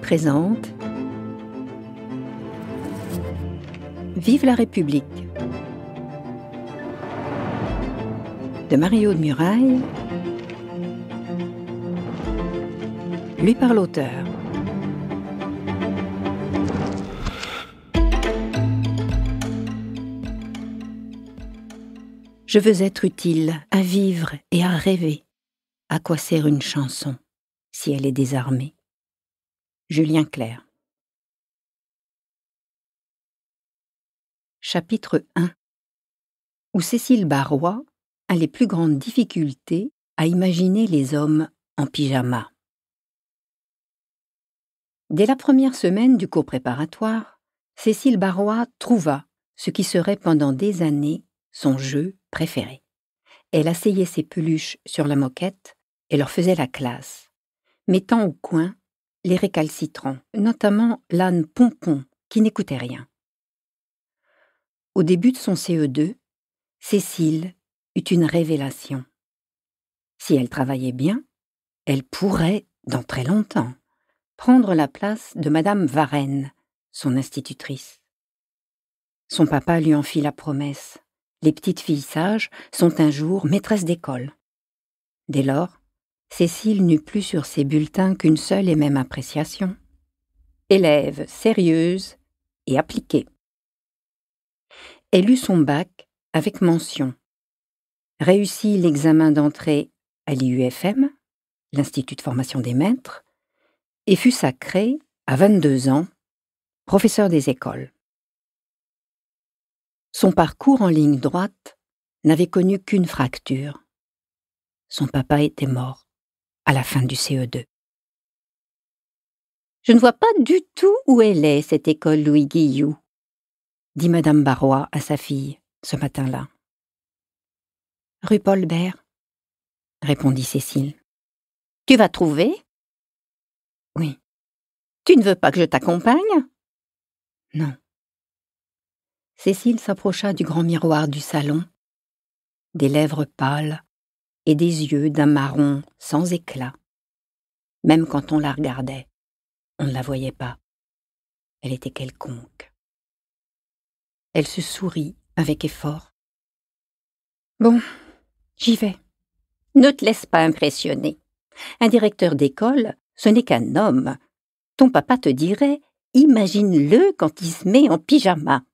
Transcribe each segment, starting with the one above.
présente Vive la République de Mario de Muraille, lu par l'auteur. Je veux être utile à vivre et à rêver. À quoi sert une chanson si elle est désarmée? Julien Clerc. Chapitre 1 où Cécile Barrois a les plus grandes difficultés à imaginer les hommes en pyjama. Dès la première semaine du cours préparatoire, Cécile Barrois trouva ce qui serait pendant des années son jeu préféré. Elle asseyait ses peluches sur la moquette et leur faisait la classe, mettant au coin les récalcitrants, notamment l'âne Pompon, qui n'écoutait rien. Au début de son CE2, Cécile eut une révélation. Si elle travaillait bien, elle pourrait, dans très longtemps, prendre la place de Madame Varenne, son institutrice. Son papa lui en fit la promesse. Les petites filles sages sont un jour maîtresses d'école. Dès lors, Cécile n'eut plus sur ses bulletins qu'une seule et même appréciation. Élève sérieuse et appliquée. Elle eut son bac avec mention. Réussit l'examen d'entrée à l'IUFM, l'Institut de formation des maîtres, et fut sacrée, à 22 ans, professeur des écoles. Son parcours en ligne droite n'avait connu qu'une fracture. Son papa était mort à la fin du CE2. « Je ne vois pas du tout où elle est, cette école Louis Guillou », dit Madame Barrois à sa fille ce matin-là. « Rue Paul Bert », répondit Cécile. « Tu vas trouver ? » ?»« Oui. »« Tu ne veux pas que je t'accompagne ? » ?»« Non. » Cécile s'approcha du grand miroir du salon, des lèvres pâles et des yeux d'un marron sans éclat. Même quand on la regardait, on ne la voyait pas. Elle était quelconque. Elle se sourit avec effort. « Bon, j'y vais. Ne te laisse pas impressionner. Un directeur d'école, ce n'est qu'un homme. Ton papa te dirait, imagine-le quand il se met en pyjama. »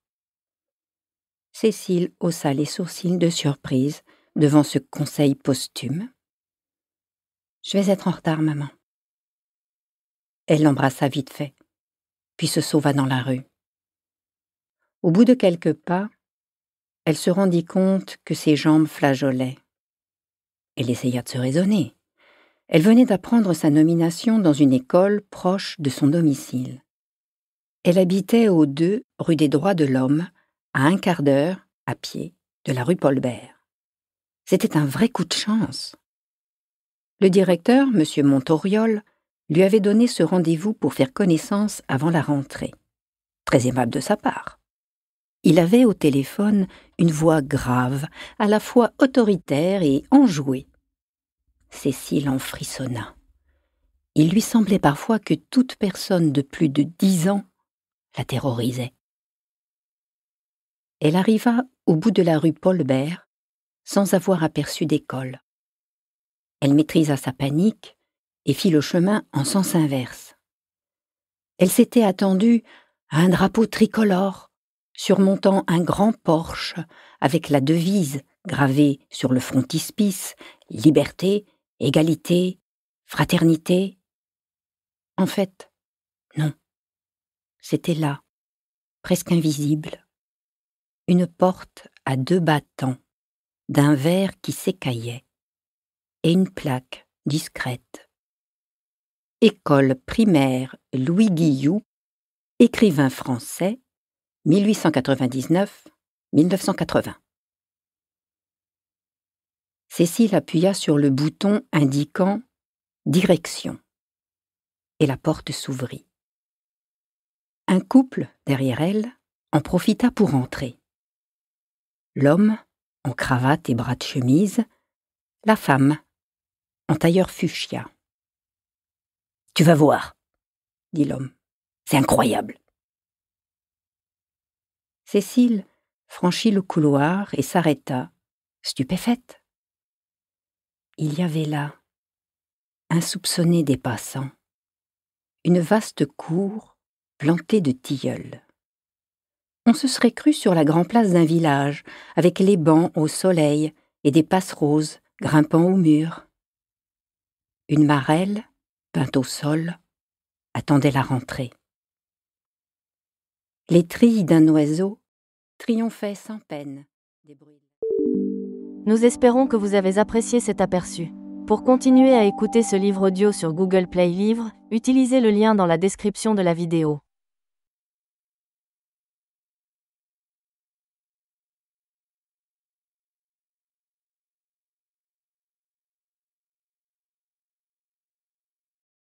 Cécile haussa les sourcils de surprise devant ce conseil posthume. « Je vais être en retard, maman. » Elle l'embrassa vite fait, puis se sauva dans la rue. Au bout de quelques pas, elle se rendit compte que ses jambes flageolaient. Elle essaya de se raisonner. Elle venait d'apprendre sa nomination dans une école proche de son domicile. Elle habitait au 2 rue des Droits de l'Homme, à un quart d'heure, à pied, de la rue Paul Bert. C'était un vrai coup de chance. Le directeur, M. Montoriol, lui avait donné ce rendez-vous pour faire connaissance avant la rentrée. Très aimable de sa part. Il avait au téléphone une voix grave, à la fois autoritaire et enjouée. Cécile en frissonna. Il lui semblait parfois que toute personne de plus de 10 ans la terrorisait. Elle arriva au bout de la rue Paul Bert sans avoir aperçu d'école. Elle maîtrisa sa panique et fit le chemin en sens inverse. Elle s'était attendue à un drapeau tricolore surmontant un grand porche avec la devise gravée sur le frontispice « Liberté, égalité, fraternité ». En fait, non. C'était là, presque invisible, une porte à 2 battants, d'un verre qui s'écaillait, et une plaque discrète. École primaire Louis Guillou, écrivain français, 1899-1980. Cécile appuya sur le bouton indiquant « Direction » et la porte s'ouvrit. Un couple, derrière elle, en profita pour entrer. L'homme, en cravate et bras de chemise, la femme, en tailleur fuchsia. « Tu vas voir, dit l'homme. C'est incroyable. Cécile franchit le couloir et s'arrêta, stupéfaite. Il y avait là, insoupçonné des passants, une vaste cour plantée de tilleuls. On se serait cru sur la grande place d'un village, avec les bancs au soleil et des passeroses grimpant au mur. Une marelle, peinte au sol, attendait la rentrée. Les trilles d'un oiseau triomphaient sans peine des bruits. Nous espérons que vous avez apprécié cet aperçu. Pour continuer à écouter ce livre audio sur Google Play Livres, utilisez le lien dans la description de la vidéo.